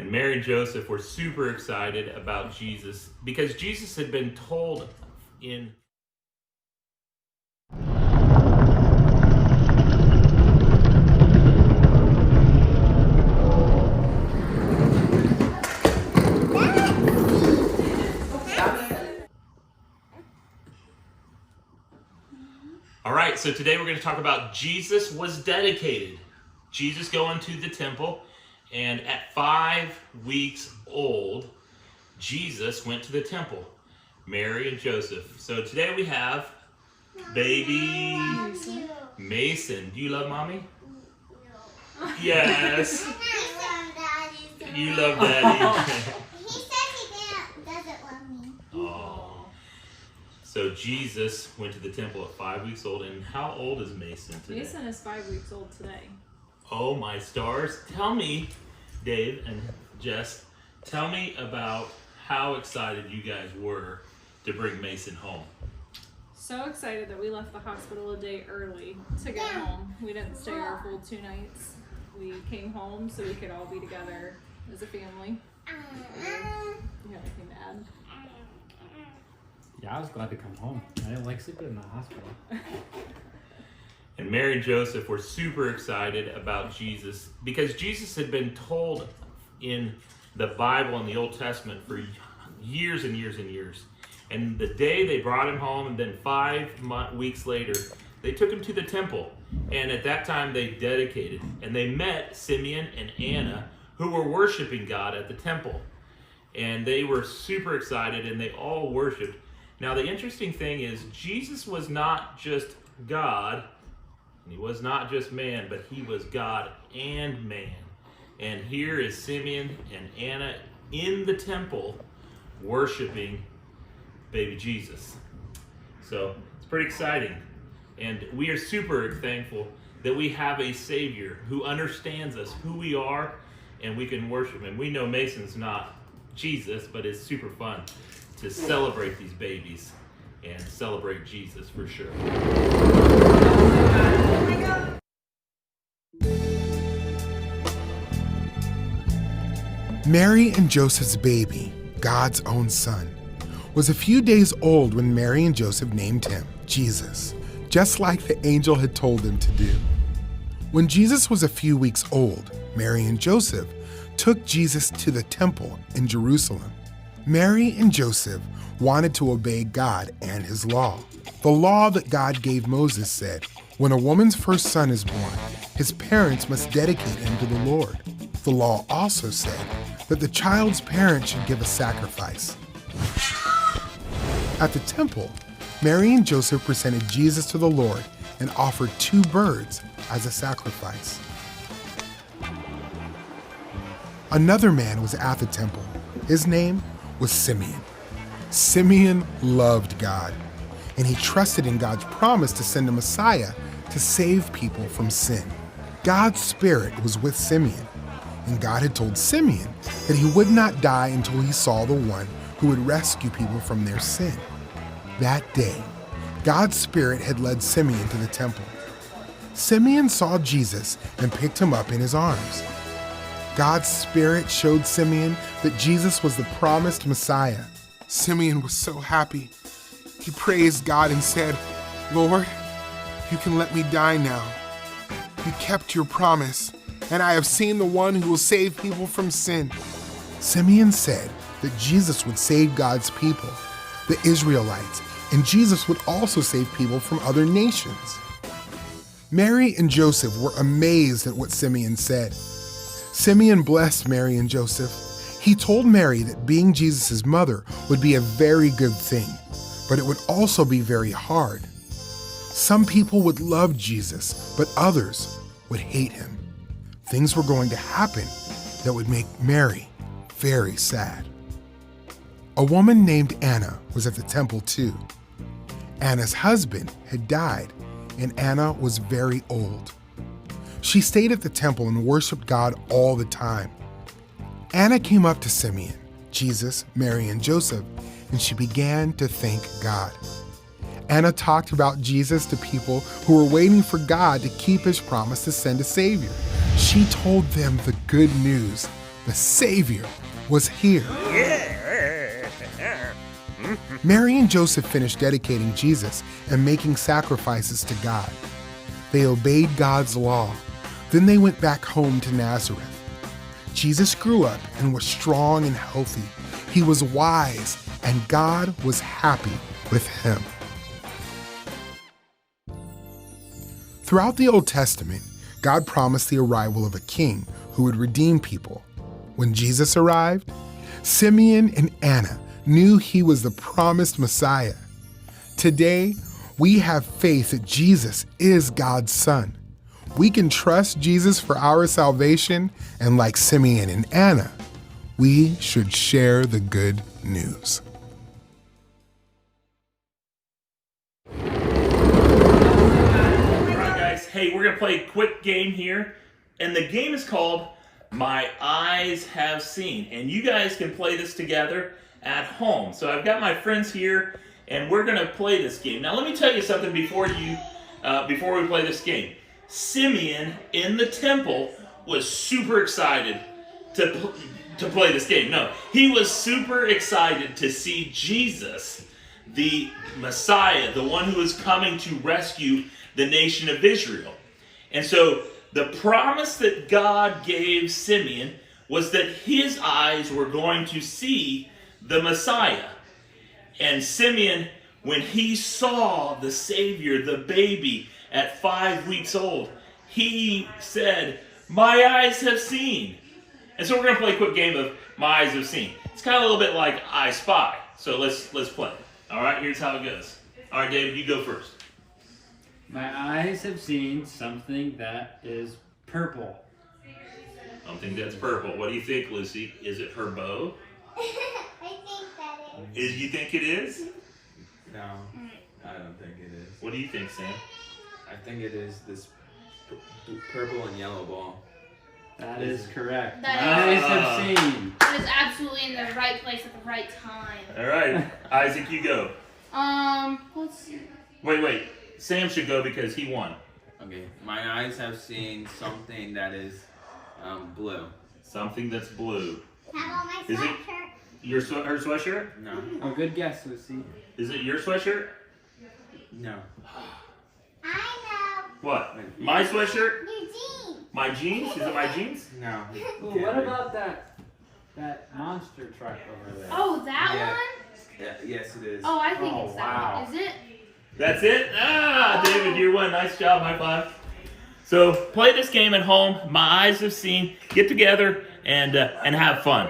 And Mary and Joseph were super excited about Jesus because Jesus had been told in All right, so today we're going to talk about Jesus was dedicated. Jesus going to the temple, and at 5 weeks old, Jesus went to the temple. Mary and Joseph. So today we have baby Mason. Do you love mommy? No. Yes. You love daddy. He said he doesn't love me. Oh. So Jesus went to the temple at 5 weeks old. And how old is Mason today? Mason is 5 weeks old today. Oh my stars. Tell me, Dave and Jess, tell me about how excited you guys were to bring Mason home. So excited that we left the hospital a day early to get home. We didn't stay our full 2 nights. We came home so we could all be together as a family. You have anything to add? Yeah, I was glad to come home. I didn't like sleeping in the hospital. And Mary and Joseph were super excited about Jesus because Jesus had been told in the Bible in the Old Testament for years and years and years. And the day they brought him home, and then 5 weeks later, they took him to the temple. And at that time, they dedicated. And they met Simeon and Anna, who were worshiping God at the temple. And they were super excited, and they all worshiped. Now, the interesting thing is, Jesus was not just God, and he was not just man, but he was God and man. And here is Simeon and Anna in the temple worshiping baby Jesus. So it's pretty exciting. And we are super thankful that we have a Savior who understands us, who we are, and we can worship him. We know Mason's not Jesus, but it's super fun to celebrate these babies and celebrate Jesus for sure. Mary and Joseph's baby, God's own son, was a few days old when Mary and Joseph named him Jesus, just like the angel had told them to do. When Jesus was a few weeks old, Mary and Joseph took Jesus to the temple in Jerusalem. Mary and Joseph wanted to obey God and his law. The law that God gave Moses said, when a woman's first son is born, his parents must dedicate him to the Lord. The law also said that the child's parents should give a sacrifice. At the temple, Mary and Joseph presented Jesus to the Lord and offered 2 birds as a sacrifice. Another man was at the temple. His name was Simeon. Simeon loved God, and he trusted in God's promise to send a Messiah to save people from sin. God's Spirit was with Simeon, and God had told Simeon that he would not die until he saw the one who would rescue people from their sin. That day, God's Spirit had led Simeon to the temple. Simeon saw Jesus and picked him up in his arms. God's Spirit showed Simeon that Jesus was the promised Messiah. Simeon was so happy. He praised God and said, "Lord, you can let me die now. You kept your promise, and I have seen the one who will save people from sin." Simeon said that Jesus would save God's people, the Israelites, and Jesus would also save people from other nations. Mary and Joseph were amazed at what Simeon said. Simeon blessed Mary and Joseph. He told Mary that being Jesus' mother would be a very good thing, but it would also be very hard. Some people would love Jesus, but others would hate him. Things were going to happen that would make Mary very sad. A woman named Anna was at the temple too. Anna's husband had died, and Anna was very old. She stayed at the temple and worshiped God all the time. Anna came up to Simeon, Jesus, Mary, and Joseph, and she began to thank God. Anna talked about Jesus to people who were waiting for God to keep his promise to send a Savior. She told them the good news The Savior was here. Mary and Joseph finished dedicating Jesus and making sacrifices to God. They obeyed God's law. Then they went back home to Nazareth. Jesus grew up and was strong and healthy. He was wise, and God was happy with him. Throughout the Old Testament, God promised the arrival of a king who would redeem people. When Jesus arrived, Simeon and Anna knew he was the promised Messiah. Today, we have faith that Jesus is God's Son. We can trust Jesus for our salvation, and like Simeon and Anna, we should share the good news. All right, guys. Hey, we're going to play a quick game here. And the game is called My Eyes Have Seen. And you guys can play this together at home. So I've got my friends here, and we're going to play this game. Now, let me tell you something before we play this game. Simeon in the temple was super excited to play this game. No, he was super excited to see Jesus, the Messiah, the one who is coming to rescue the nation of Israel. And so the promise that God gave Simeon was that his eyes were going to see the Messiah. And Simeon, when he saw the Savior, the baby, at 5 weeks old, he said, "My eyes have seen." And so we're going to play a quick game of My Eyes Have Seen. It's kind of a little bit like I Spy. So let's play. All right, here's how it goes. All right, David, you go first. My eyes have seen something that is purple. Something that's purple. What do you think, Lucy? Is it her bow? I think that is. You think it is? No, I don't think it is. What do you think, Sam? I think it is this purple and yellow ball. That is correct. That My is- eyes have seen. That is absolutely in the right place at the right time. All right, Isaac, you go. Let's see. Wait. Sam should go because he won. Okay, my eyes have seen something that is blue. Something that's blue. How about my Is it- sweatshirt? Her sweatshirt? No, Oh, good guess, Lucy. Is it your sweatshirt? no. I What? My sweatshirt? know. Your jeans. My jeans? Is it my jeans? No. it Ooh, can't what be. about that monster truck over there? Oh, that Yeah. one? Yeah, yes, it is. Oh, I think Oh, it's that wow. one. Is it? That's it? David, you won. Nice job. High five. So play this game at home. My Eyes Have Seen. Get together and have fun.